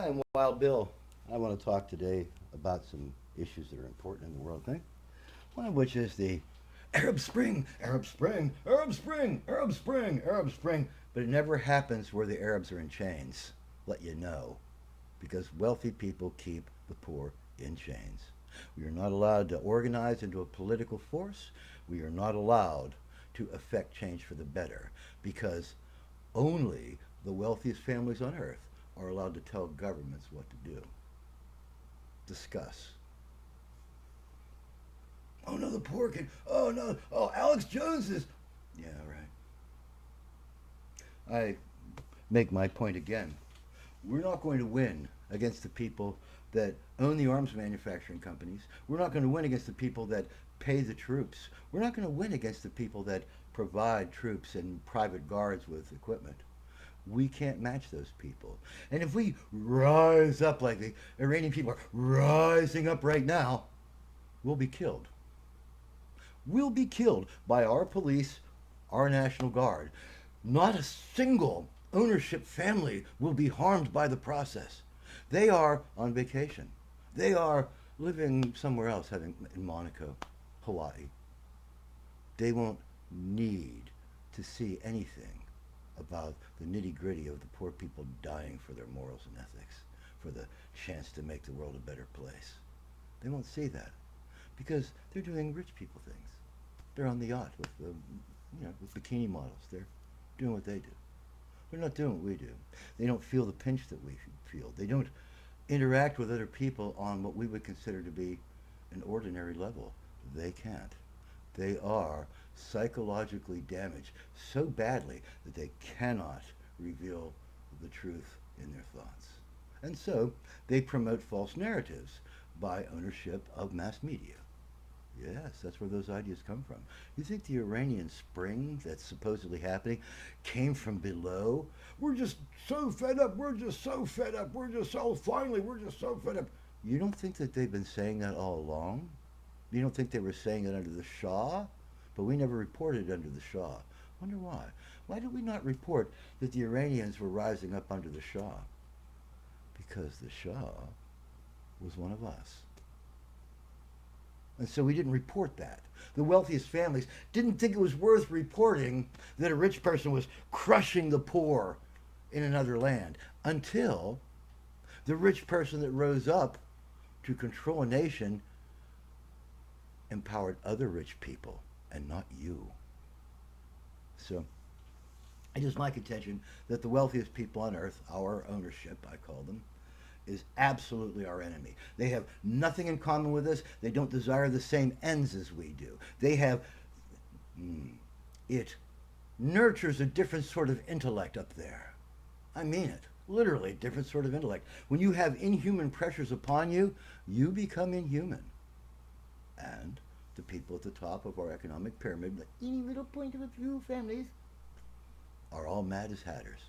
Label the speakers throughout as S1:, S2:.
S1: I'm Wild Bill. I want to talk today about some issues that are important in the world. I think one of which is the Arab Spring, Arab Spring, Arab Spring, Arab Spring, Arab Spring. But it never happens where the Arabs are in chains. Let you know, because wealthy people keep the poor in chains. We are not allowed to organize into a political force. We are not allowed to affect change for the better, because only the wealthiest families on earth are allowed to tell governments what to do. Discuss. Oh no, the poor can. Oh no. Oh, Alex Jones is. Yeah, right. I make my point again. We're not going to win against the people that own the arms manufacturing companies. We're not going to win against the people that pay the troops. We're not going to win against the people that provide troops and private guards with equipment. We can't match those people. And if we rise up like the Iranian people are rising up right now, we'll be killed. We'll be killed by our police, our National Guard. Not a single ownership family will be harmed by the process. They are on vacation. They are living somewhere else, having in Monaco, Hawaii. They won't need to see anything about the nitty gritty of the poor people dying for their morals and ethics, for the chance to make the world a better place. They won't see that because they're doing rich people things. They're on the yacht with the, with bikini models. They're doing what they do. They're not doing what we do. They don't feel the pinch that we feel. They don't interact with other people on what we would consider to be an ordinary level. They can't. They are psychologically damaged so badly that they cannot reveal the truth in their thoughts. And so they promote false narratives by ownership of mass media. Yes, that's where those ideas come from. You think the Iranian Spring that's supposedly happening came from below? We're just so fed up. We're just so fed up. We're just so finally. We're just so fed up. You don't think that they've been saying that all along? You don't think they were saying it under the Shah? But we never reported under the Shah. Wonder why? Why did we not report that the Iranians were rising up under the Shah? Because the Shah was one of us. And so we didn't report that. The wealthiest families didn't think it was worth reporting that a rich person was crushing the poor in another land until the rich person that rose up to control a nation empowered other rich people and not you. So it is my contention that the wealthiest people on earth, our ownership, I call them, is absolutely our enemy. They have nothing in common with us. They don't desire the same ends as we do. They have, it nurtures a different sort of intellect up there. I mean it. Literally, a different sort of intellect. When you have inhuman pressures upon you, you become inhuman. And the people at the top of our economic pyramid, the teeny little point of a few families, are all mad as hatters.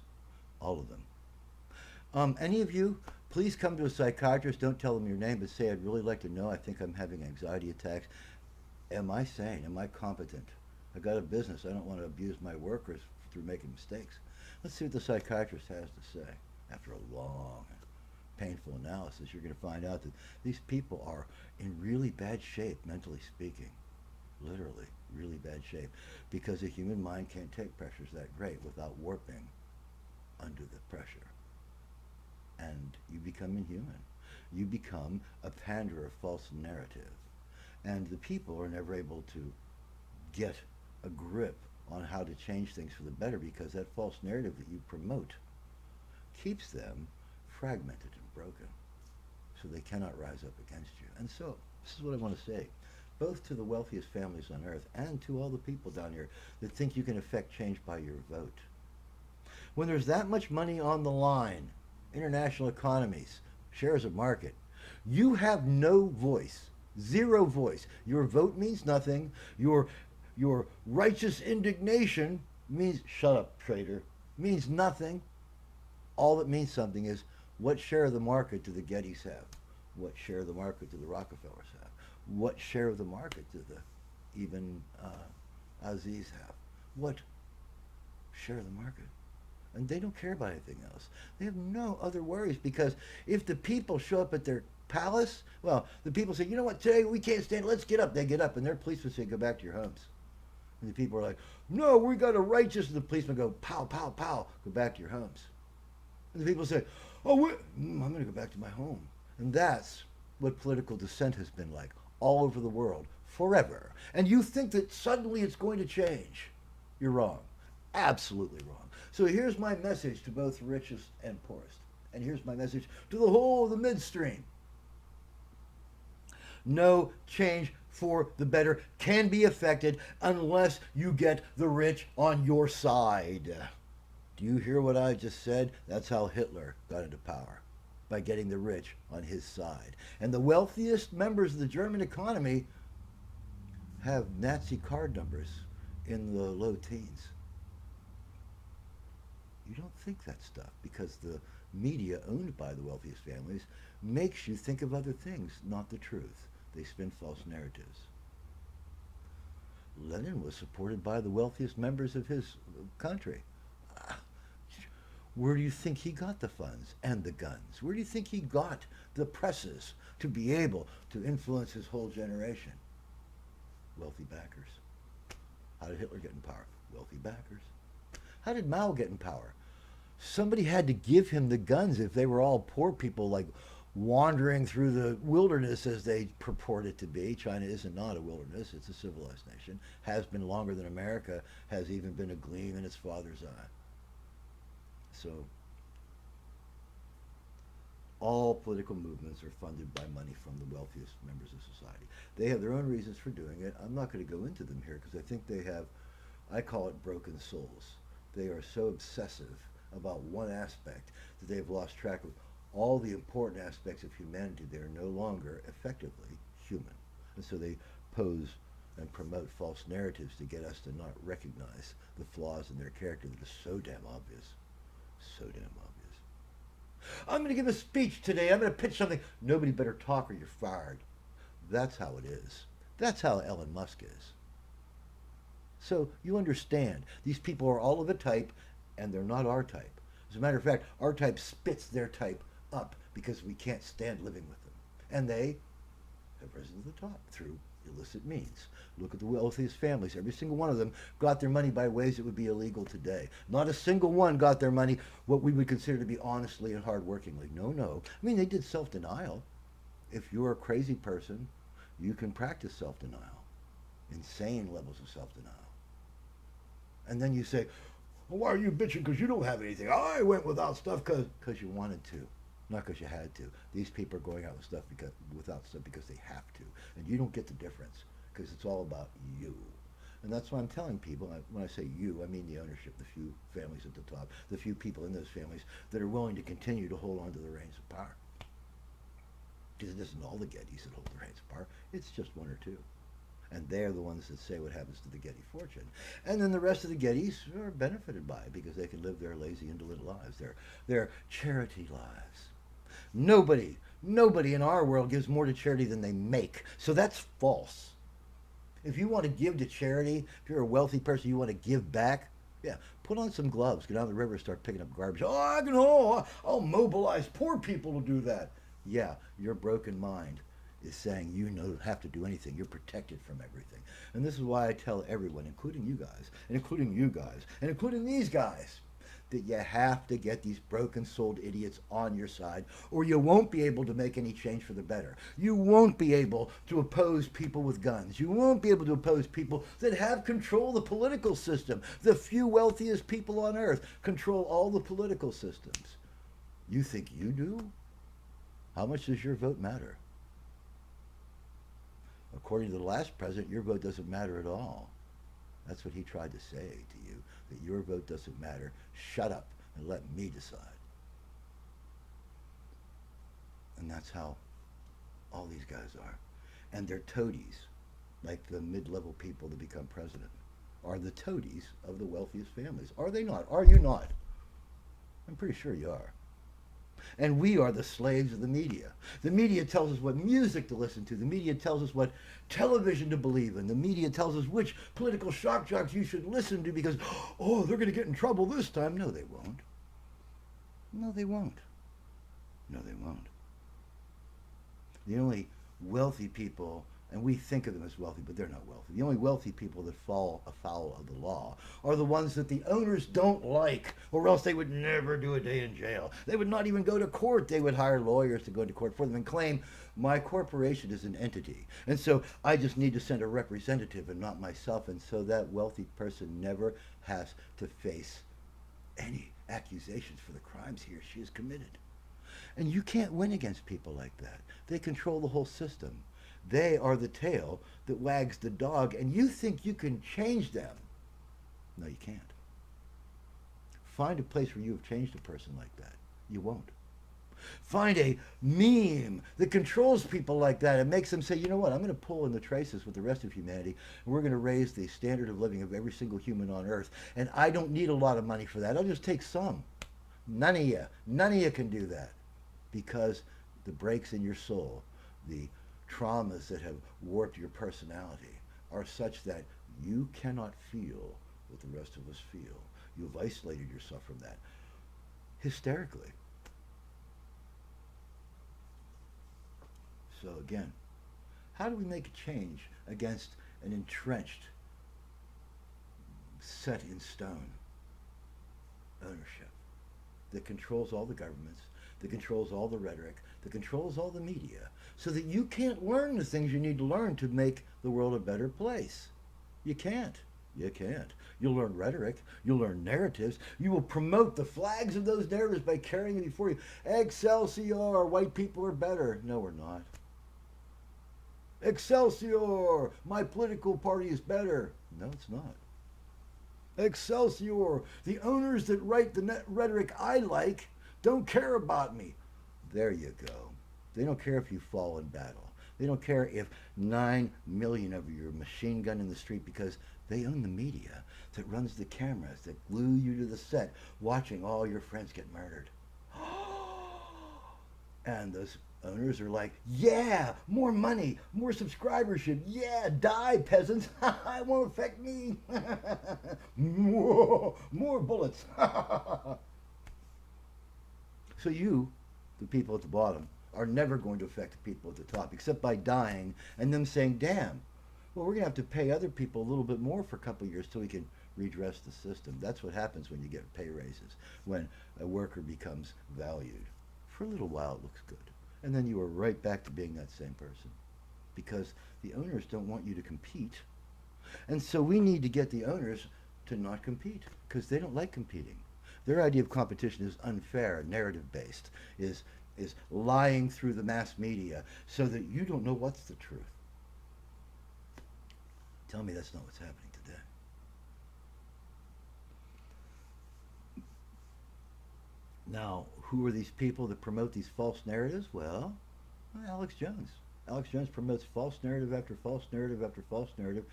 S1: All of them. Any of you, please come to a psychiatrist. Don't tell them your name, but say, I'd really like to know. I think I'm having anxiety attacks. Am I sane? Am I competent? I got a business. I don't want to abuse my workers through making mistakes. Let's see what the psychiatrist has to say. After a long, painful analysis, you're going to find out that these people are in really bad shape, mentally speaking. Literally, really bad shape. Because the human mind can't take pressures that great without warping under the pressure. And you become inhuman. You become a panderer of false narrative. And the people are never able to get a grip on how to change things for the better because that false narrative that you promote keeps them fragmented and broken. So they cannot rise up against you. And so, this is what I want to say, both to the wealthiest families on earth and to all the people down here that think you can affect change by your vote. When there's that much money on the line, international economies, shares of market, you have no voice, zero voice. Your vote means nothing. Your righteous indignation means, shut up, traitor, means nothing. All that means something is what share of the market do the Gettys have? What share of the market do the Rockefellers have? What share of the market do the even Aziz have? What share of the market? And they don't care about anything else. They have no other worries because if the people show up at their palace, well, the people say, you know what, today we can't stand, let's get up. They get up and their policemen say, go back to your homes. And the people are like, no, we got a righteous. And the policemen go, pow, pow, pow, go back to your homes. And the people say, oh, I'm going to go back to my home. And that's what political dissent has been like all over the world forever. And you think that suddenly it's going to change. You're wrong. Absolutely wrong. So here's my message to both richest and poorest. And here's my message to the whole of the midstream. No change for the better can be effected unless you get the rich on your side. Do you hear what I just said? That's how Hitler got into power, by getting the rich on his side. And the wealthiest members of the German economy have Nazi card numbers in the low teens. You don't think that stuff because the media owned by the wealthiest families makes you think of other things, not the truth. They spin false narratives. Lenin was supported by the wealthiest members of his country. Where do you think he got the funds and the guns? Where do you think he got the presses to be able to influence his whole generation? Wealthy backers. How did Hitler get in power? Wealthy backers. How did Mao get in power? Somebody had to give him the guns if they were all poor people like wandering through the wilderness as they purport it to be. China isn't not a wilderness, it's a civilized nation. Has been longer than America, has even been a gleam in its father's eye. So, all political movements are funded by money from the wealthiest members of society. They have their own reasons for doing it. I'm not going to go into them here because I think they have, I call it broken souls. They are so obsessive about one aspect that they've lost track of all the important aspects of humanity. They are no longer effectively human. And so they pose and promote false narratives to get us to not recognize the flaws in their character that is so damn obvious. So damn obvious. I'm going to give a speech today. I'm going to pitch something. Nobody better talk or you're fired. That's how it is. That's how Elon Musk is. So you understand, these people are all of a type, and they're not our type. As a matter of fact, our type spits their type up because we can't stand living with them. And they have risen to the top through illicit means. Look at the wealthiest families. Every single one of them got their money by ways that would be illegal today. Not a single one got their money what we would consider to be honestly and hardworkingly. No. I mean, they did self-denial. If you're a crazy person, you can practice self-denial. Insane levels of self-denial. And then you say, well, why are you bitching because you don't have anything? I went without stuff because you wanted to, not because you had to. These people are going out with stuff without stuff because they have to. And you don't get the difference because it's all about you. And that's why I'm telling people, when I say you, I mean the ownership, the few families at the top, the few people in those families that are willing to continue to hold on to the reins of power. Because it isn't all the Gettys that hold the reins of power. It's just one or two. And they're the ones that say what happens to the Getty fortune. And then the rest of the Gettys are benefited by it because they can live their lazy, indolent lives, their charity lives. Nobody in our world gives more to charity than they make. So that's false. If you want to give to charity, if you're a wealthy person, you want to give back, yeah, put on some gloves, go down the river, start picking up garbage. I'll mobilize poor people to do that. Yeah, your broken mind is saying you don't have to do anything. You're protected from everything. And this is why I tell everyone, including you guys, and including you guys, and including these guys, that you have to get these broken-souled idiots on your side, or you won't be able to make any change for the better. You won't be able to oppose people with guns. You won't be able to oppose people that have control of the political system. The few wealthiest people on earth control all the political systems. You think you do? How much does your vote matter? According to the last president, your vote doesn't matter at all. That's what he tried to say to you, that your vote doesn't matter. Shut up and let me decide. And that's how all these guys are. And they're toadies, like the mid-level people that become president, are the toadies of the wealthiest families. Are they not? Are you not? I'm pretty sure you are. And we are the slaves of the media. The media tells us what music to listen to. The media tells us what television to believe in. The media tells us which political shock jocks you should listen to because, oh, they're going to get in trouble this time. No, they won't. No, they won't. No, they won't. The only wealthy people, and we think of them as wealthy, but they're not wealthy. The only wealthy people that fall afoul of the law are the ones that the owners don't like, or else they would never do a day in jail. They would not even go to court. They would hire lawyers to go to court for them and claim, my corporation is an entity. And so I just need to send a representative and not myself. And so that wealthy person never has to face any accusations for the crimes he or she has committed. And you can't win against people like that. They control the whole system. They are the tail that wags the dog, and you think you can change them. No, you can't. Find a place where you have changed a person like that. You won't. Find a meme that controls people like that and makes them say, you know what, I'm going to pull in the traces with the rest of humanity, and we're going to raise the standard of living of every single human on earth, and I don't need a lot of money for that. I'll just take some. None of you can do that. Because the breaks in your soul, the traumas that have warped your personality are such that you cannot feel what the rest of us feel. You've isolated yourself from that hysterically. So again, how do we make a change against an entrenched, set in stone ownership that controls all the governments, that controls all the rhetoric, that controls all the media, so that you can't learn the things you need to learn to make the world a better place? You can't. You can't. You'll learn rhetoric. You'll learn narratives. You will promote the flags of those narratives by carrying them before you. Excelsior, white people are better. No, we're not. Excelsior, my political party is better. No, it's not. Excelsior, the owners that write the rhetoric I like don't care about me. There you go. They don't care if you fall in battle. They don't care if 9 million of you are machine gun in the street, because they own the media that runs the cameras that glue you to the set watching all your friends get murdered. And those owners are like, yeah, more money, more subscribership. Yeah, die, peasants. It won't affect me. More bullets. So you, the people at the bottom, are never going to affect the people at the top, except by dying and them saying, damn, well, we're going to have to pay other people a little bit more for a couple of years till we can redress the system. That's what happens when you get pay raises, when a worker becomes valued. For a little while it looks good. And then you are right back to being that same person, because the owners don't want you to compete. And so we need to get the owners to not compete, because they don't like competing. Their idea of competition is unfair, narrative-based, is lying through the mass media so that you don't know what's the truth. Tell me that's not what's happening today. Now, who are these people that promote these false narratives? Well, Alex Jones. Alex Jones promotes false narrative after false narrative after false narrative,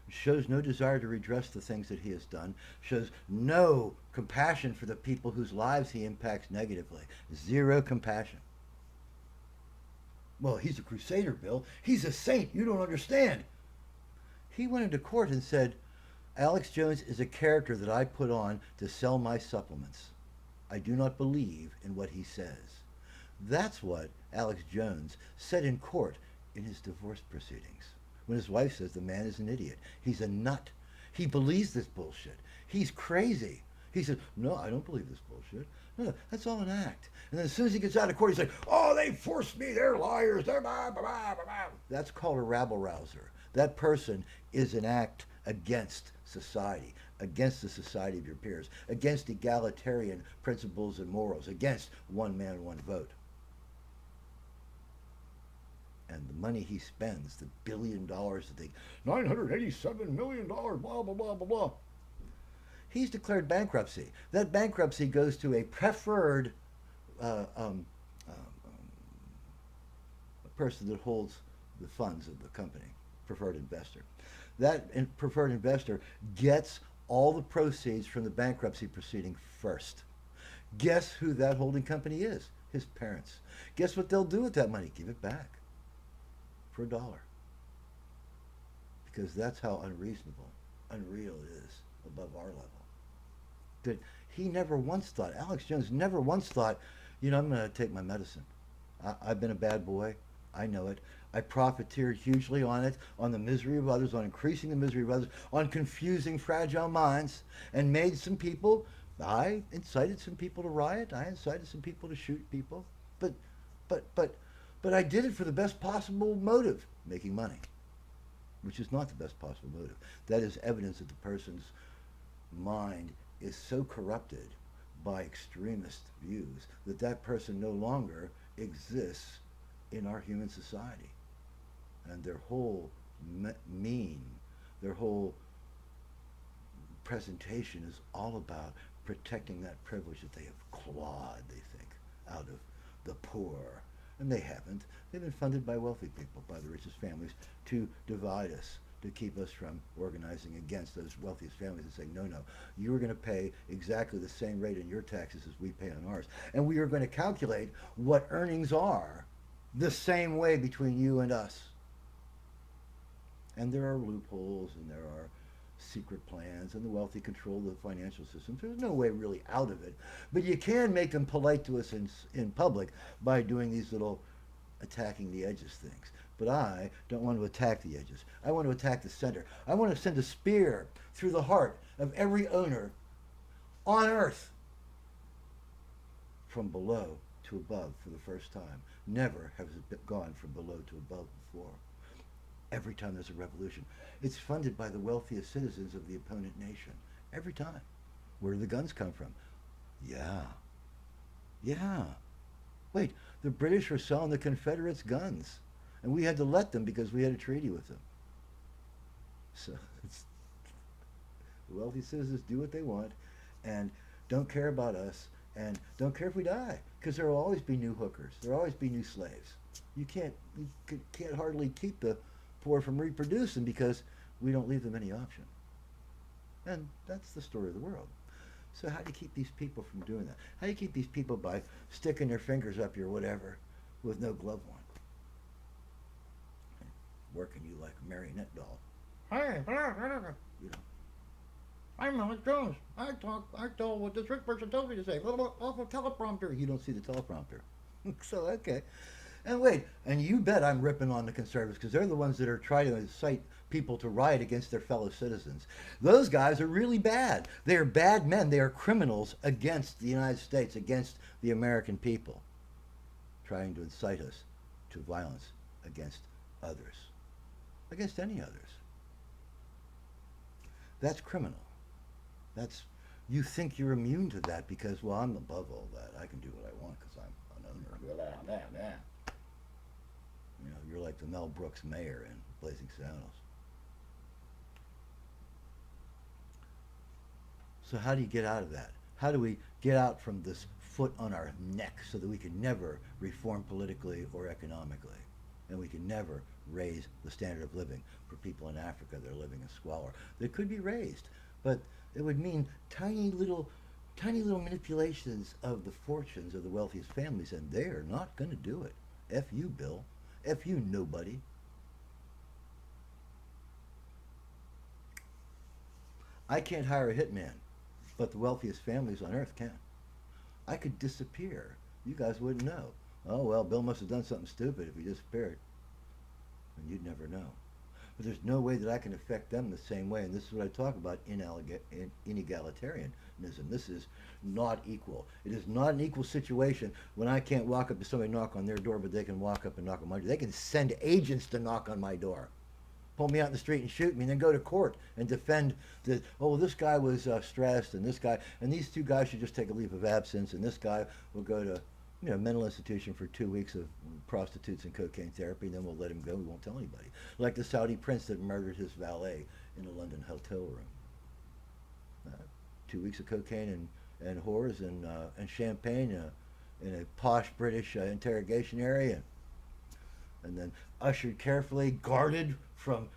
S1: shows no desire to redress the things that he has done, shows no compassion for the people whose lives he impacts negatively. Zero compassion. Well, he's a crusader, Bill. He's a saint. You don't understand. He went into court and said, Alex Jones is a character that I put on to sell my supplements. I do not believe in what he says. That's what Alex Jones said in court in his divorce proceedings, when his wife says the man is an idiot. He's a nut. He believes this bullshit. He's crazy. He says, no, I don't believe this bullshit. No, that's all an act. And then as soon as he gets out of court, he's like, oh, they forced me. They're liars. They're blah, blah, blah, blah. That's called a rabble-rouser. That person is an act against society, against the society of your peers, against egalitarian principles and morals, against one man, one vote. And the money he spends, the $1 billion that they, $987 million, blah, blah, blah, blah, blah. He's declared bankruptcy. That bankruptcy goes to a preferred person that holds the funds of the company, preferred investor. That preferred investor gets all the proceeds from the bankruptcy proceeding first. Guess who that holding company is? his parents. Guess what they'll do with that money? Give it back for $1. Because that's how unreasonable, unreal it is above our level. That he never once thought, Alex Jones never once thought, I'm going to take my medicine. I've been a bad boy. I know it. I profiteered hugely on it, on the misery of others, on increasing the misery of others, on confusing fragile minds, and made some people. I incited some people to riot. I incited some people to shoot people. But, but, but, but I did it for the best possible motive, making money, which is not the best possible motive. That is evidence that the person's mind is so corrupted by extremist views that that person no longer exists in our human society. And their whole their whole presentation is all about protecting that privilege that they have clawed, they think, out of the poor. And they haven't. They've been funded by wealthy people, by the richest families, to divide us, to keep us from organizing against those wealthiest families and saying, no, you are going to pay exactly the same rate in your taxes as we pay on ours. And we are going to calculate what earnings are the same way between you and us. And there are loopholes and there are secret plans, and the wealthy control the financial system. There's no way really out of it. But you can make them polite to us in public by doing these little attacking the edges things. But I don't want to attack the edges. I want to attack the center. I want to send a spear through the heart of every owner on earth from below to above for the first time. Never has it gone from below to above before. Every time there's a revolution. It's funded by the wealthiest citizens of the opponent nation. Every time. Where do the guns come from? Yeah. Wait, the British were selling the Confederates guns. And we had to let them because we had a treaty with them. So the wealthy citizens do what they want and don't care about us and don't care if we die, because there will always be new hookers. There will always be new slaves. You can't hardly keep the poor from reproducing because we don't leave them any option. And that's the story of the world. So how do you keep these people from doing that? How do you keep these people by sticking their fingers up your whatever with no glove on? And working you like a marionette doll.
S2: Hey,
S1: You know.
S2: I'm Alex Jones. I told what this rich person told me to say. Off a teleprompter.
S1: You don't see the teleprompter. So, okay. And wait, and you bet I'm ripping on the conservatives because they're the ones that are trying to incite people to riot against their fellow citizens. Those guys are really bad. They are bad men. They are criminals against the United States, against the American people, trying to incite us to violence against others, against any others. That's criminal. You think you're immune to that because, well, I'm above all that. I can do what I want because I'm an owner. You're like the Mel Brooks mayor in Blazing Saddles. So how do you get out of that? How do we get out from this foot on our neck so that we can never reform politically or economically? And we can never raise the standard of living for people in Africa that are living in squalor. They could be raised, but it would mean tiny little manipulations of the fortunes of the wealthiest families, and they're not going to do it. F you, Bill. F you, nobody. I can't hire a hitman, but the wealthiest families on earth can. I could disappear. You guys wouldn't know. Oh, well, Bill must have done something stupid if he disappeared. And you'd never know. But there's no way that I can affect them the same way. And this is what I talk about in inegalitarianism. This is not equal. It is not an equal situation when I can't walk up to somebody and knock on their door, but they can walk up and knock on my door. They can send agents to knock on my door, pull me out in the street and shoot me, and then go to court and defend that, oh, this guy was stressed, and these two guys should just take a leave of absence, and this guy will go to mental institution for 2 weeks of prostitutes and cocaine therapy, and then we'll let him go. We won't tell anybody. Like the Saudi prince that murdered his valet in a London hotel room. 2 weeks of cocaine and whores and champagne in a posh British interrogation area, and then ushered carefully, guarded from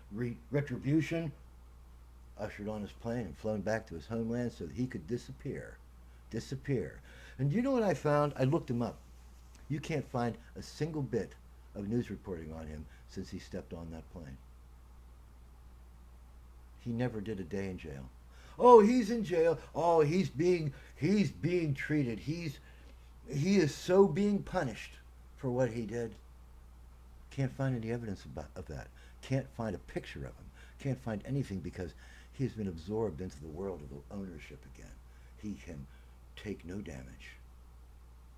S1: retribution, ushered on his plane and flown back to his homeland so that he could disappear. And you know what I found? I looked him up. You can't find a single bit of news reporting on him since he stepped on that plane. He never did a day in jail. Oh, he's in jail. Oh, he's being treated. He is so being punished for what he did. Can't find any evidence of that. Can't find a picture of him. Can't find anything because he's been absorbed into the world of ownership again. He can take no damage,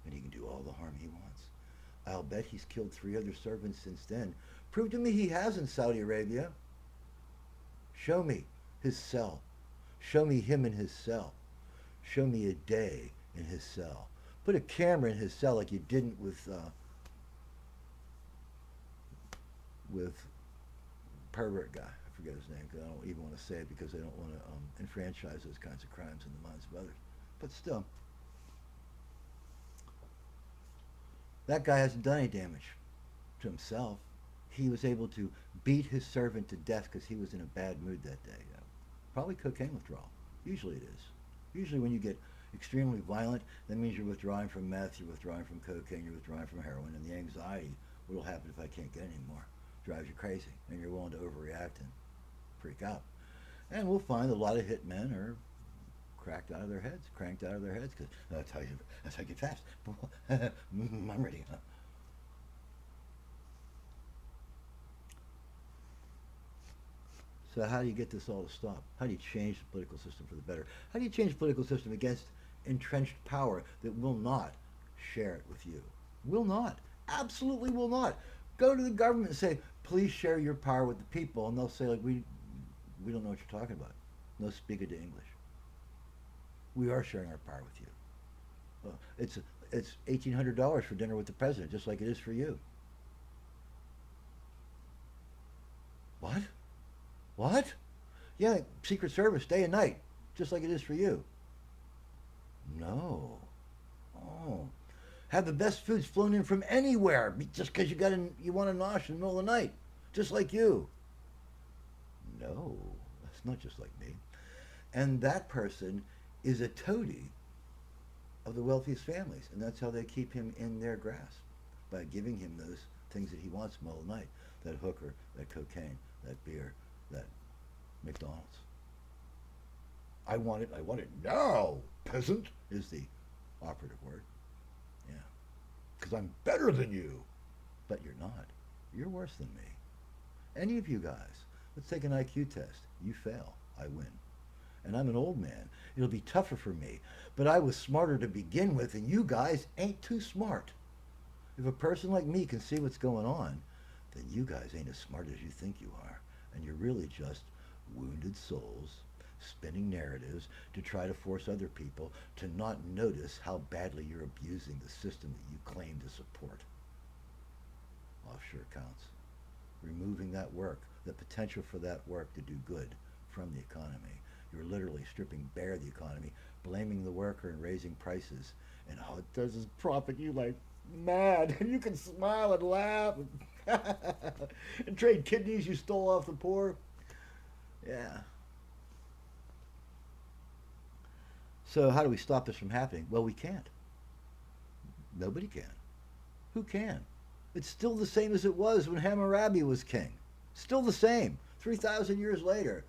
S1: and he can do all the harm he wants. I'll bet he's killed 3 other servants since then. Prove to me he hasn't, Saudi Arabia. Show me his cell. Show me him in his cell. Show me a day in his cell. Put a camera in his cell like you didn't with pervert guy. I forget his name because I don't even want to say it because I don't want to enfranchise those kinds of crimes in the minds of others. But still, that guy hasn't done any damage to himself. He was able to beat his servant to death because he was in a bad mood that day. Probably cocaine withdrawal. Usually it is. Usually when you get extremely violent, that means you're withdrawing from meth, you're withdrawing from cocaine, you're withdrawing from heroin, and the anxiety, what will happen if I can't get any more, drives you crazy, and you're willing to overreact and freak out. And we'll find a lot of hitmen are cranked out of their heads, because that's how you get fast. I'm ready. Huh? So how do you get this all to stop? How do you change the political system for the better? How do you change the political system against entrenched power that will not share it with you? Will not. Absolutely will not. Go to the government and say, please share your power with the people. And they'll say, like, we don't know what you're talking about. No speak it to English. We are sharing our power with you. Well, it's $1,800 for dinner with the president, just like it is for you. What? What? Yeah, Secret Service, day and night, just like it is for you. No. Oh. Have the best foods flown in from anywhere just because you want to nosh in the middle of the night, just like you. No, that's not just like me. And that person is a toady of the wealthiest families, and that's how they keep him in their grasp, by giving him those things that he wants in the middle of the night, that hooker, that cocaine, that beer, that McDonald's. I want it now, peasant, is the operative word. Yeah. Because I'm better than you. But you're not. You're worse than me. Any of you guys, let's take an IQ test. You fail. I win. And I'm an old man. It'll be tougher for me. But I was smarter to begin with, and you guys ain't too smart. If a person like me can see what's going on, then you guys ain't as smart as you think you are. And you're really just wounded souls spinning narratives to try to force other people to not notice how badly you're abusing the system that you claim to support. Offshore accounts. Removing that work, the potential for that work to do good from the economy. You're literally stripping bare the economy, blaming the worker and raising prices. And all it does is profit you like mad. And you can smile and laugh and trade kidneys you stole off the poor. Yeah. So how do we stop this from happening? Well, we can't. Nobody can. Who can? It's still the same as it was when Hammurabi was king. Still the same. 3,000 years later.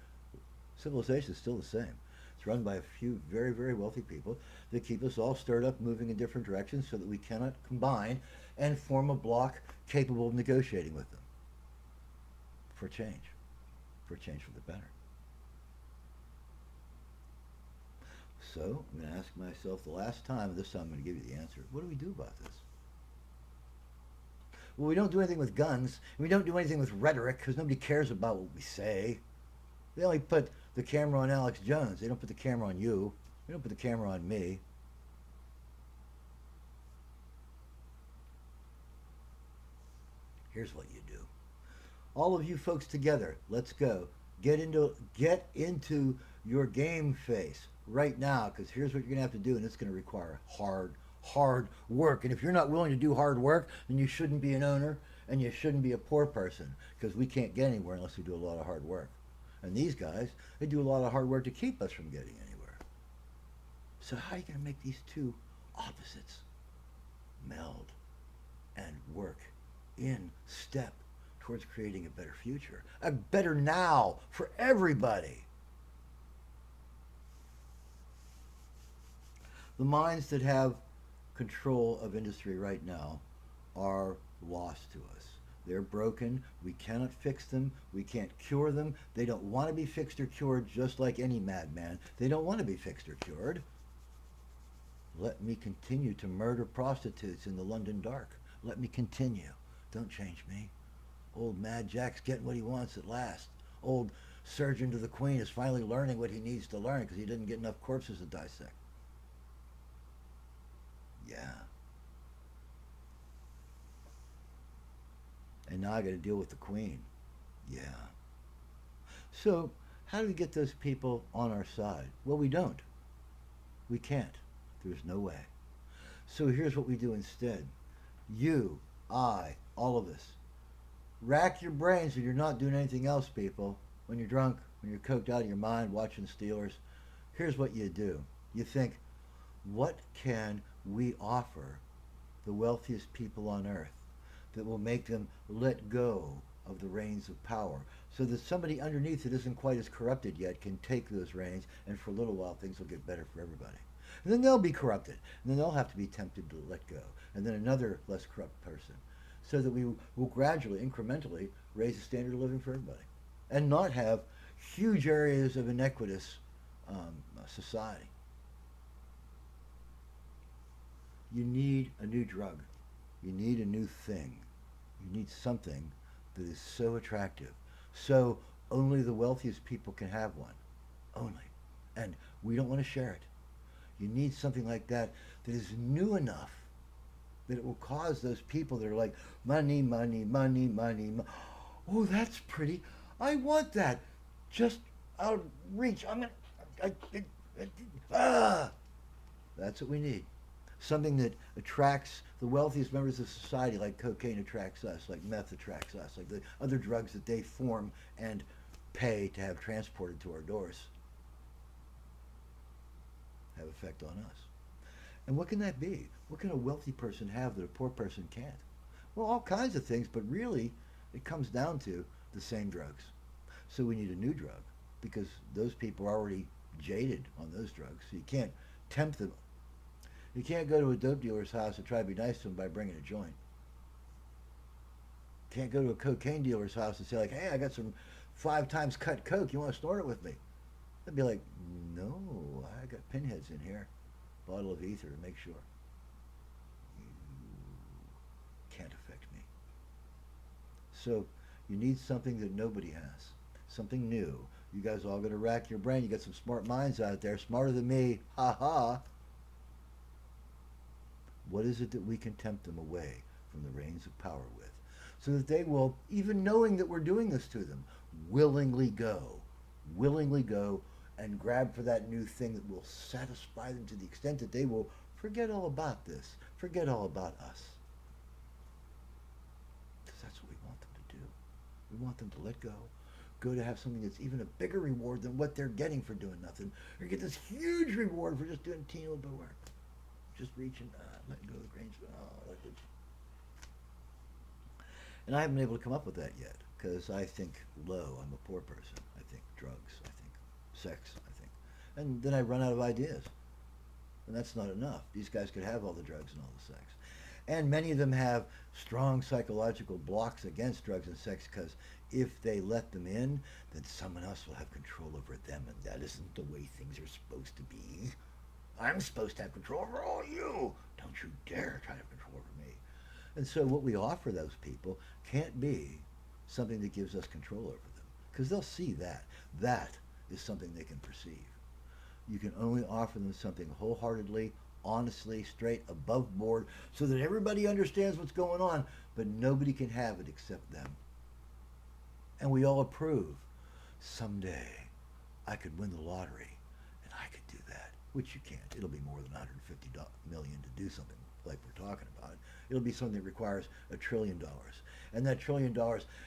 S1: Civilization is still the same. It's run by a few very, very wealthy people that keep us all stirred up, moving in different directions so that we cannot combine and form a bloc capable of negotiating with them for change for the better. So I'm going to ask myself the last time, and this time I'm going to give you the answer. What do we do about this? Well, we don't do anything with guns. And we don't do anything with rhetoric because nobody cares about what we say. They only put the camera on Alex Jones. They don't put the camera on you. They don't put the camera on me. Here's what you do. All of you folks together, let's go. Get into your game face right now, because here's what you're going to have to do, and it's going to require hard work. And if you're not willing to do hard work, then you shouldn't be an owner, and you shouldn't be a poor person, because we can't get anywhere unless we do a lot of hard work. And these guys, they do a lot of hard work to keep us from getting anywhere. So how are you going to make these two opposites meld and work in step towards creating a better future, a better now for everybody. The minds that have control of industry right now are lost to us. They're broken. We cannot fix them. We can't cure them. They don't want to be fixed or cured, just like any madman. They don't want to be fixed or cured. Let me continue to murder prostitutes in the London dark. Let me continue. Don't change me. Old Mad Jack's getting what he wants at last. Old Surgeon to the Queen is finally learning what he needs to learn because he didn't get enough corpses to dissect. Yeah. And now I got to deal with the Queen. Yeah. So, how do we get those people on our side? Well, we don't. We can't. There's no way. So here's what we do instead. You, I, all of us. Rack your brains when you're not doing anything else, people. When you're drunk, when you're coked out of your mind watching Steelers. Here's what you do. You think, what can we offer the wealthiest people on earth that will make them let go of the reins of power so that somebody underneath that isn't quite as corrupted yet can take those reins, and for a little while things will get better for everybody. And then they'll be corrupted, and then they'll have to be tempted to let go, and then another less corrupt person, so that we will gradually, incrementally raise the standard of living for everybody and not have huge areas of inequitous society. You need a new drug. You need a new thing. You need something that is so attractive. So only the wealthiest people can have one. Only. And we don't want to share it. You need something like that that is new enough that it will cause those people that are like, money, money, money, money. Oh, that's pretty. I want that. Just out of reach. That's what we need. Something that attracts the wealthiest members of society, like cocaine attracts us, like meth attracts us, like the other drugs that they form and pay to have transported to our doors have effect on us. And what can that be? What can a wealthy person have that a poor person can't? Well, all kinds of things, but really it comes down to the same drugs. So we need a new drug because those people are already jaded on those drugs. So you can't tempt them. You can't go to a dope dealer's house and try to be nice to him by bringing a joint. You can't go to a cocaine dealer's house and say like, hey, I got some 5 times cut coke. You want to snort it with me? They'd be like, no, I got pinheads in here. Bottle of ether to make sure. You can't affect me. So you need something that nobody has. Something new. You guys all got to rack your brain. You got some smart minds out there, smarter than me. Ha ha. What is it that we can tempt them away from the reins of power with? So that they will, even knowing that we're doing this to them, willingly go and grab for that new thing that will satisfy them to the extent that they will forget all about this, forget all about us. Because that's what we want them to do. We want them to let go to have something that's even a bigger reward than what they're getting for doing nothing, or get this huge reward for just doing teeny little bit of work. Just reaching, letting go of the grains. And I haven't been able to come up with that yet, because I think low. I'm a poor person. I think drugs. I think sex. I think, and then I run out of ideas, and that's not enough. These guys could have all the drugs and all the sex, and many of them have strong psychological blocks against drugs and sex, because if they let them in, then someone else will have control over them, and that isn't the way things are supposed to be. I'm supposed to have control over all you. Don't you dare try to have control over me. And so what we offer those people can't be something that gives us control over them, because they'll see that. That is something they can perceive. You can only offer them something wholeheartedly, honestly, straight, above board, so that everybody understands what's going on, but nobody can have it except them. And we all approve. Someday I could win the lottery and I could do that. Which you can't. It'll be more than $150 million to do something like we're talking about. It'll be something that requires $1 trillion. And that $1 trillion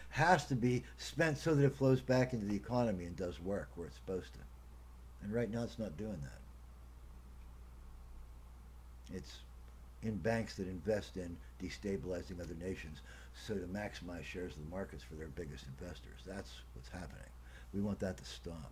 S1: has to be spent so that it flows back into the economy and does work where it's supposed to. And right now it's not doing that. It's in banks that invest in destabilizing other nations so to maximize shares of the markets for their biggest investors. That's what's happening. We want that to stop.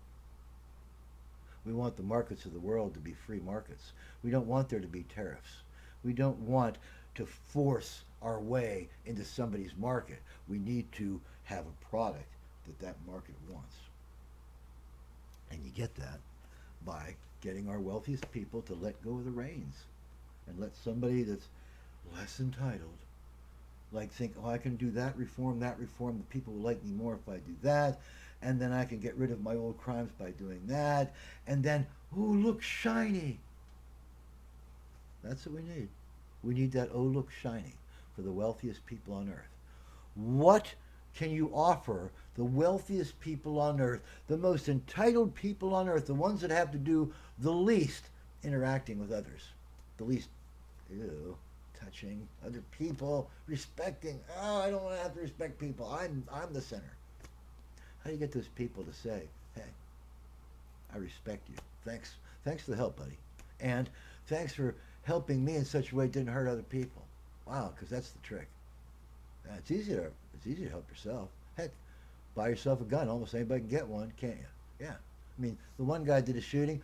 S1: We want the markets of the world to be free markets. We don't want there to be tariffs. We don't want to force our way into somebody's market. We need to have a product that that market wants. And you get that by getting our wealthiest people to let go of the reins and let somebody that's less entitled like think, oh, I can do that reform, the people will like me more if I do that, and then I can get rid of my old crimes by doing that, and then, oh, look, shiny. That's what we need. We need that, oh, look, shiny, for the wealthiest people on earth. What can you offer the wealthiest people on earth, the most entitled people on earth, the ones that have to do the least interacting with others, the least, ew, touching other people, respecting, oh, I don't want to have to respect people, I'm the center. How do you get those people to say, hey, I respect you, thanks for the help, buddy, and thanks for helping me in such a way it didn't hurt other people. Wow, because that's the trick. It's easy to help yourself. Heck, buy yourself a gun. Almost anybody can get one, can't you? Yeah. I mean, the one guy did a shooting,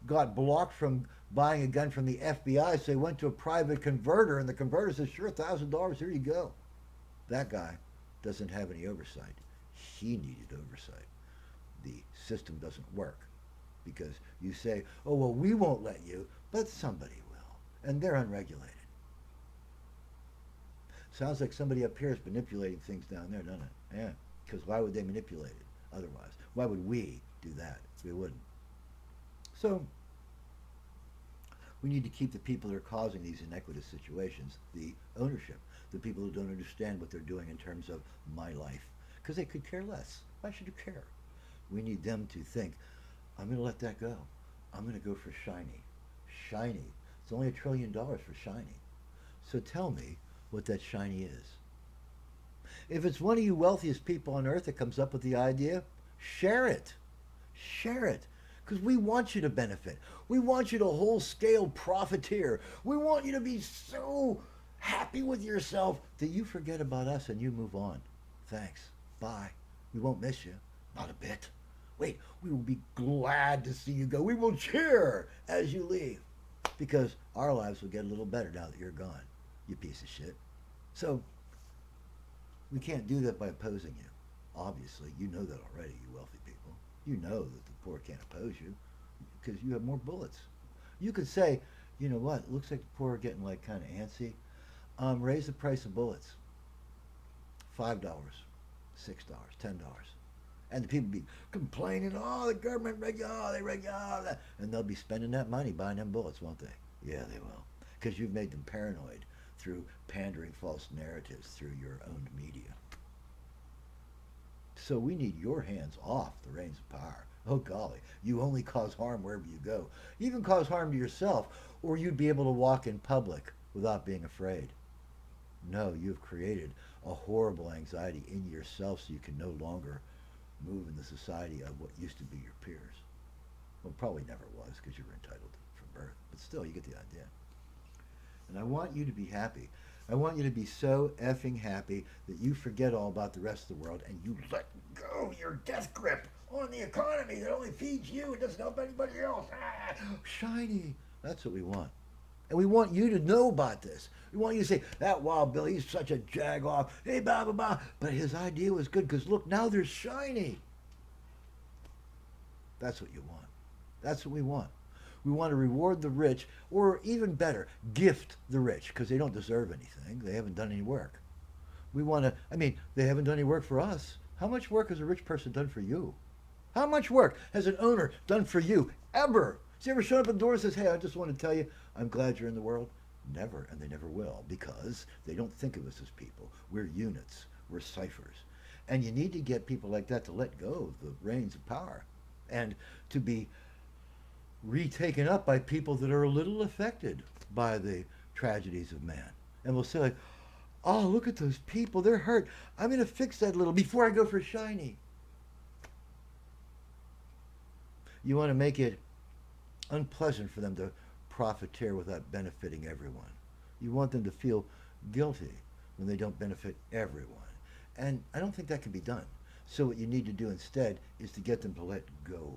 S1: got blocked from buying a gun from the FBI, so he went to a private converter, and the converter says, sure, $1,000, here you go. That guy doesn't have any oversight. He needed oversight. The system doesn't work because you say, oh, well, we won't let you, but somebody will, and they're unregulated. Sounds like somebody up here is manipulating things down there, doesn't it? Yeah, because why would they manipulate it otherwise? Why would we do that? We wouldn't. So we need to keep the people that are causing these inequitous situations, the ownership, the people who don't understand what they're doing in terms of my life, because they could care less. Why should you care? We need them to think, I'm going to let that go. I'm going to go for shiny. Shiny. It's only $1 trillion for shiny. So tell me what that shiny is. If it's one of you wealthiest people on earth that comes up with the idea, share it. Share it. Because we want you to benefit. We want you to whole-scale profiteer. We want you to be so happy with yourself that you forget about us and you move on. Thanks. Bye. We won't miss you. Not a bit. Wait, we will be glad to see you go. We will cheer as you leave. Because our lives will get a little better now that you're gone, you piece of shit. So, we can't do that by opposing you. Obviously, you know that already, you wealthy people. You know that the poor can't oppose you because you have more bullets. You could say, you know what, it looks like the poor are getting like kind of antsy. Raise the price of bullets. $5, $6, $10. And the people be complaining, oh, the government they regulate, and they'll be spending that money buying them bullets, won't they? Yeah, they will. Because you've made them paranoid through pandering false narratives through your own media. So we need your hands off the reins of power. Oh golly, you only cause harm wherever you go. You even cause harm to yourself, or you'd be able to walk in public without being afraid. No, you've created a horrible anxiety in yourself so you can no longer move in the society of what used to be your peers. Well, probably never was because you were entitled from birth, but still, you get the idea. And I want you to be happy. I want you to be so effing happy that you forget all about the rest of the world and you let go your death grip on the economy that only feeds you and doesn't help anybody else. Ah, shiny. That's what we want. And we want you to know about this. We want you to say, that Wild Bill, he's such a jag-off. Hey, blah, blah, blah. But his idea was good because, look, now there's shiny. That's what you want. That's what we want. We want to reward the rich, or even better, gift the rich, because they don't deserve anything. They haven't done any work. We want to, they haven't done any work for us. How much work has a rich person done for you? How much work has an owner done for you, ever? Has he ever shown up at the door and says, hey, I just want to tell you, I'm glad you're in the world? Never, and they never will, because they don't think of us as people. We're units. We're ciphers. And you need to get people like that to let go of the reins of power and to be retaken up by people that are a little affected by the tragedies of man. And we'll say, like, oh, look at those people. They're hurt. I'm going to fix that little before I go for shiny. You want to make it unpleasant for them to profiteer without benefiting everyone. You want them to feel guilty when they don't benefit everyone. And I don't think that can be done. So what you need to do instead is to get them to let go.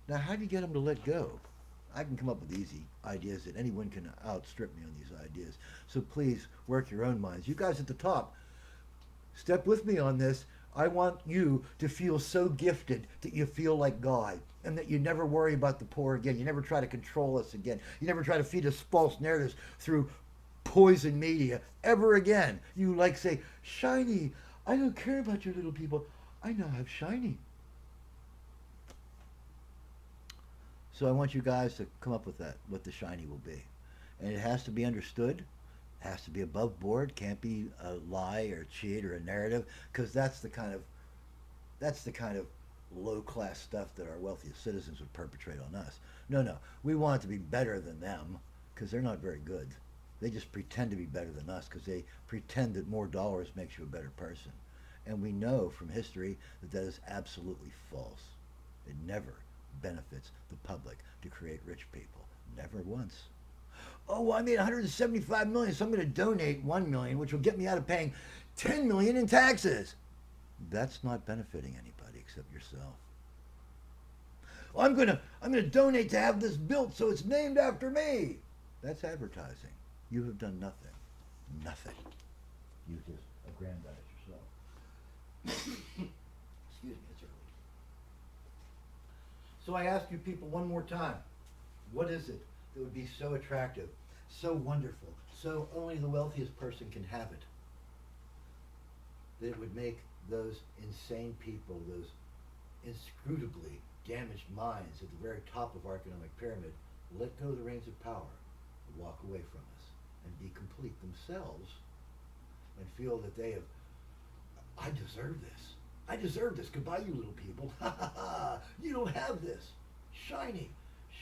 S1: Now, how do you get them to let go? I can come up with easy ideas that anyone can outstrip me on these ideas. So please work your own minds. You guys at the top, step with me on this. I want you to feel so gifted that you feel like God and that you never worry about the poor again. You never try to control us again. You never try to feed us false narratives through poison media ever again. You like say, shiny, I don't care about your little people. I now have shiny. So I want you guys to come up with that, what the shiny will be. And it has to be understood. It has to be above board. Can't be a lie or a cheat or a narrative, because that's the kind of low class stuff that our wealthiest citizens would perpetrate on us. No, no. We want it to be better than them, because they're not very good. They just pretend to be better than us because they pretend that more dollars makes you a better person. And we know from history that that is absolutely false. It never benefits the public to create rich people. Never once. Oh, well, I made 175 million, so I'm going to donate 1 million, which will get me out of paying 10 million in taxes. That's not benefiting anybody except yourself. Well, I'm going to donate to have this built so it's named after me. That's advertising. You have done nothing. Nothing. You just aggrandize yourself. Excuse me, it's early. So I ask you people one more time, what is it that would be so attractive, so wonderful, so only the wealthiest person can have it, that it would make those insane people, those inscrutably damaged minds at the very top of our economic pyramid, let go of the reins of power, walk away from us, and be complete themselves, and feel that they have, I deserve this. I deserve this. Goodbye, you little people. Ha ha ha. You don't have this. Shiny,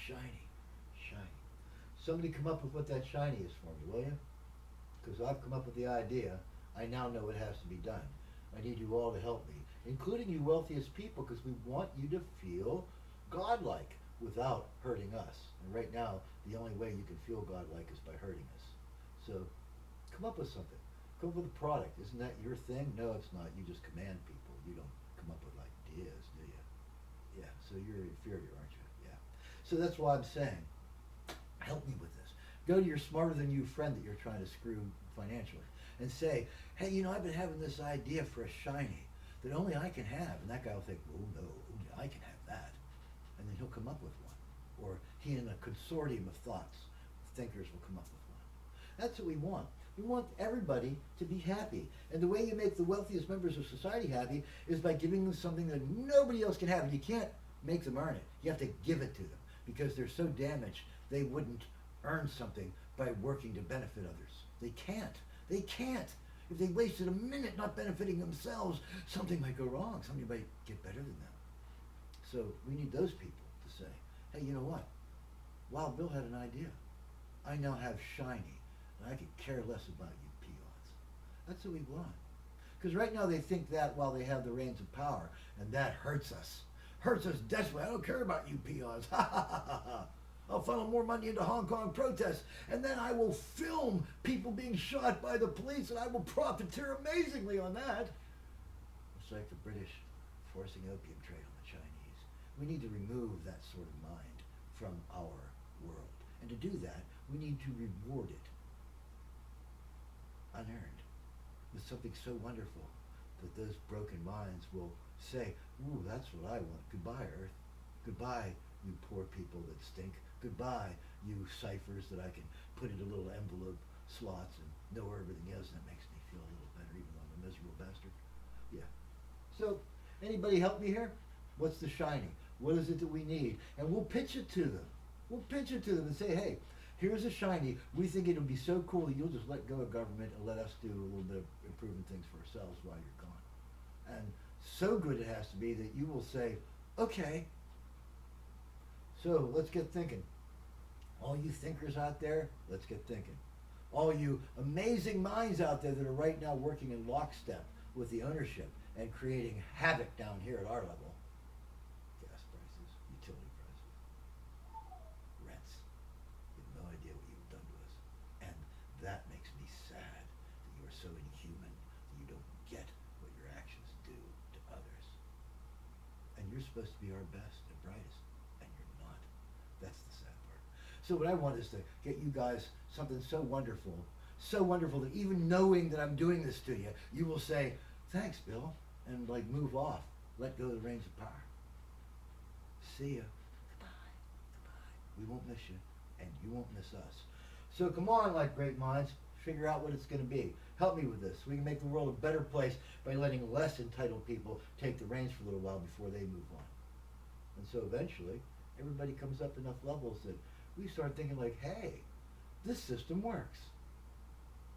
S1: shiny, shiny. Somebody come up with what that shiny is for me, will you? Because I've come up with the idea. I now know it has to be done. I need you all to help me, including you wealthiest people, because we want you to feel godlike without hurting us. And right now, the only way you can feel godlike is by hurting us. So come up with something. Come up with a product. Isn't that your thing? No, it's not. You just command people. You don't come up with ideas, do you? Yeah, so you're inferior, aren't you? Yeah. So that's why I'm saying, help me with this. Go to your smarter than you friend that you're trying to screw financially and say, hey, you know, I've been having this idea for a shiny that only I can have. And that guy will think, oh no, only I can have that. And then he'll come up with one. Or he and a consortium of thinkers will come up with one. That's what we want. We want everybody to be happy. And the way you make the wealthiest members of society happy is by giving them something that nobody else can have. And you can't make them earn it. You have to give it to them because they're so damaged they wouldn't earn something by working to benefit others. They can't. They can't. If they wasted a minute not benefiting themselves, something might go wrong. Somebody might get better than them. So we need those people to say, hey, you know what? Wild Bill had an idea. I now have shiny. I could care less about you peons. That's what we want. Because right now they think that while they have the reins of power, and that hurts us. Hurts us desperately. I don't care about you peons. Ha ha ha ha ha. I'll funnel more money into Hong Kong protests, and then I will film people being shot by the police, and I will profiteer amazingly on that. It's like the British forcing opium trade on the Chinese. We need to remove that sort of mind from our world. And to do that, we need to reward it unearned with something so wonderful that those broken minds will say, ooh, that's what I want. Goodbye, Earth. Goodbye, you poor people that stink. Goodbye, you ciphers that I can put into little envelope slots and know where everything is, and it makes me feel a little better, even though I'm a miserable bastard. Yeah. So, anybody help me here? What's the shiny? What is it that we need? And we'll pitch it to them. We'll pitch it to them and say, hey, here's a shiny. We think it'll be so cool that you'll just let go of government and let us do a little bit of improving things for ourselves while you're gone. And so good it has to be that you will say, okay, so let's get thinking. All you thinkers out there, let's get thinking. All you amazing minds out there that are right now working in lockstep with the ownership and creating havoc down here at our level. Gas prices, utility prices, rents. You have no idea what you've done to us. supposed to be our best and brightest, and you're not. That's the sad part. So what I want is to get you guys something so wonderful that even knowing that I'm doing this to you, you will say, thanks, Bill, and like move off. Let go of the reins of power. See ya. Goodbye. Goodbye. We won't miss you, and you won't miss us. So come on, like great minds, figure out what it's going to be. Help me with this. We can make the world a better place by letting less entitled people take the reins for a little while before they move on. And so eventually, everybody comes up enough levels that we start thinking like, hey, this system works.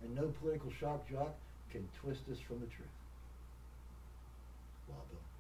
S1: And no political shock jock can twist us from the truth. Wow, Bill.